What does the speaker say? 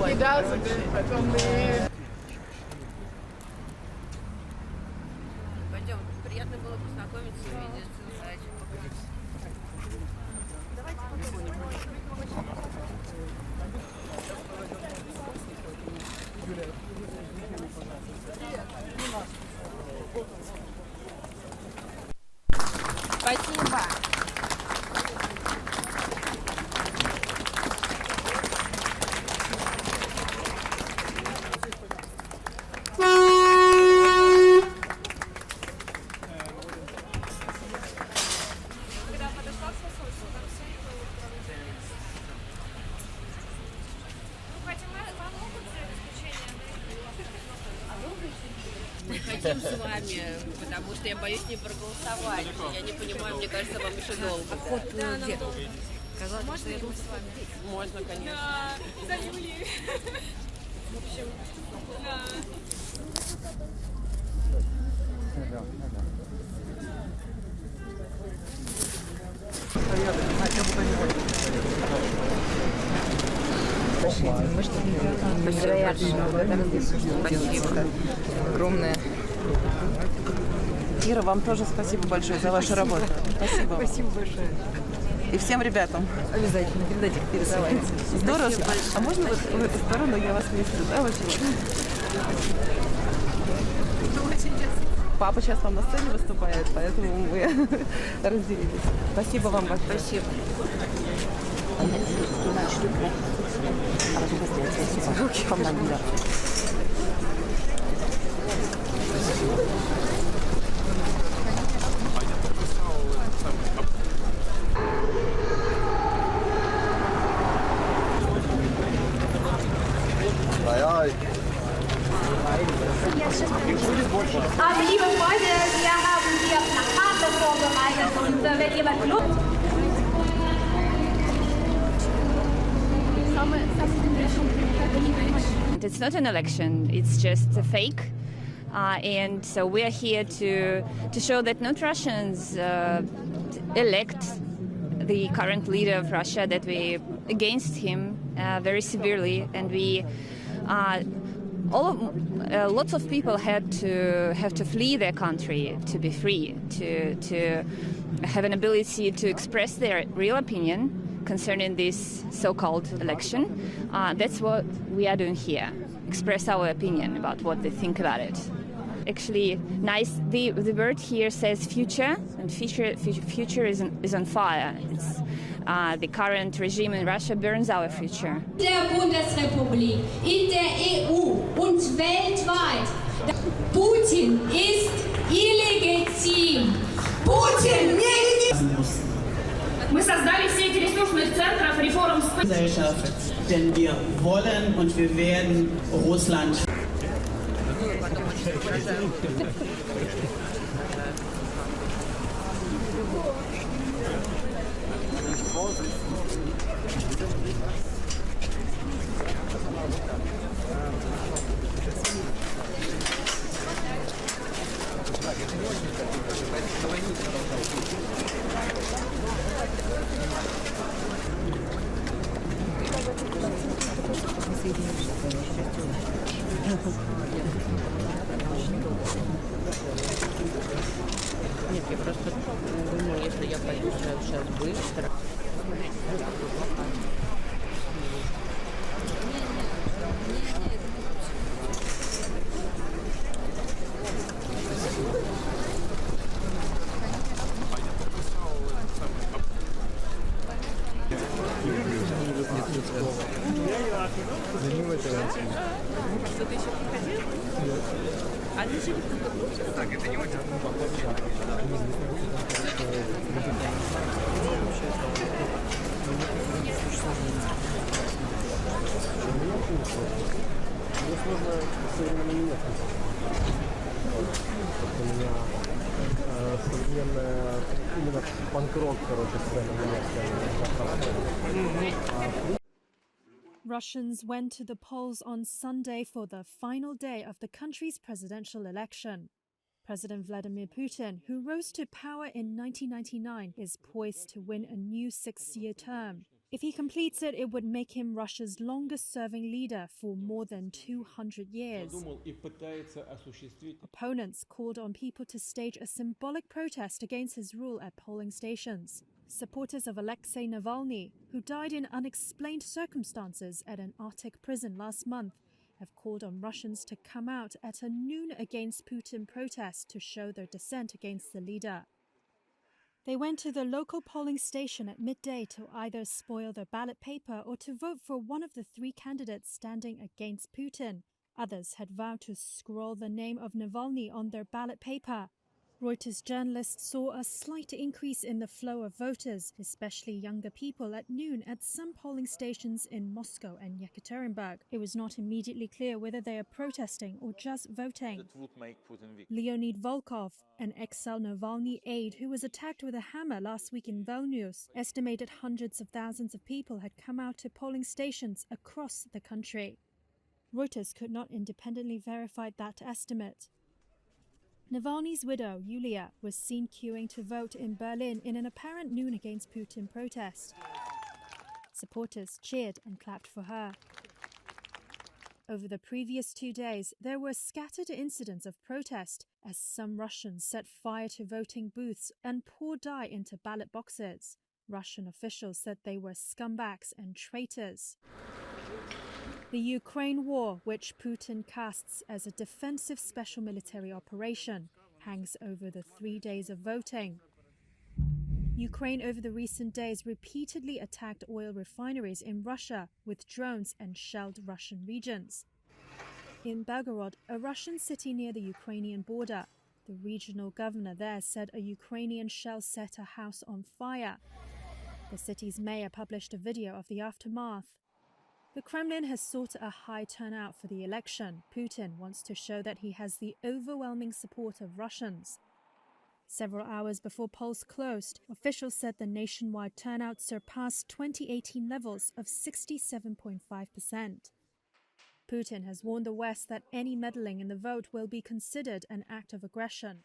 Скидался, потом Пойдем, приятно было познакомиться, увидеться, удачи. Спасибо. Мы хотим с вами, потому что я боюсь не проголосовать. Я не понимаю, мне кажется, вам еще долго. Да, нам долго. Можно я буду с вами? Можно, конечно. Да, за Юлией. В общем, да. Спасибо. огромное. Ира, вам тоже спасибо большое за вашу работу. Спасибо. Спасибо большое. И всем ребятам. Обязательно передайте, передавайте. Здорово. А можно вот в эту сторону я вас вместе? Да, очень. Папа сейчас там на сцене выступает, поэтому мы разделились. Спасибо вам большое. Спасибо. Руки вам набила. Liebe Freunde, wir haben hier Plakate vorbereitet und wenn jemand Lust... It's not an election, it's just a fake. And so we are here to show that not Russians elect the current leader of Russia, that we against him very severely, and we lots of people have to flee their country to be free, to have an ability to express their real opinion concerning this so-called election. That's what we are doing here, express our opinion about what they think about it. Actually, nice. The word here says future, and future is on fire. It's, the current regime in Russia burns our future. In der Bundesrepublik, in der EU und weltweit. Putin ist illegitim. Putin illegitim. Мы создали все эти ресурсных центров реформ Gesellschaft, denn wir wollen und wir werden Russland. Нет, я просто думаю, если я пойду сейчас быстро. Что ты еще приходил? А ты еще не так, это не очень. Современная именно панк-рок, короче, сцена немецкая. Russians went to the polls on Sunday for the final day of the country's presidential election. President Vladimir Putin, who rose to power in 1999, is poised to win a new 6-year term. If he completes it, it would make him Russia's longest-serving leader for more than 200 years. Opponents called on people to stage a symbolic protest against his rule at polling stations. Supporters of ALEXEI Navalny, who died in unexplained circumstances at an Arctic prison last month, have called on Russians to come out at a noon Against Putin protest to show their dissent against the leader. They went to the local polling station at midday to either spoil their ballot paper or to vote for one of the three candidates standing against Putin. Others had vowed to scrawl the name of Navalny on their ballot paper. Reuters journalists saw a slight increase in the flow of voters, especially younger people, at noon at some polling stations in Moscow and Yekaterinburg. It was not immediately clear whether they are protesting or just voting. It would make Putin weak. Leonid Volkov, an exiled Navalny aide who was attacked with a hammer last week in Vilnius, estimated hundreds of thousands of people had come out to polling stations across the country. Reuters could not independently verify that estimate. Navalny's widow, Yulia, was seen queuing to vote in Berlin in an apparent noon Against Putin protest. Supporters cheered and clapped for her. Over the previous 2 days, there were scattered incidents of protest as some Russians set fire to voting booths and poured dye into ballot boxes. Russian officials said they were scumbags and traitors. The Ukraine war, which Putin casts as a defensive special military operation, hangs over the 3 days of voting. Ukraine over the recent days repeatedly attacked oil refineries in Russia with drones and shelled Russian regions. In Belgorod, a Russian city near the Ukrainian border, the regional governor there said a Ukrainian shell set a house on fire. The city's mayor published a video of the aftermath. The Kremlin has sought a high turnout for the election. Putin wants to show that he has the overwhelming support of Russians. Several hours before polls closed, officials said the nationwide turnout surpassed 2018 levels of 67.5%. Putin has warned the West that any meddling in the vote will be considered an act of aggression.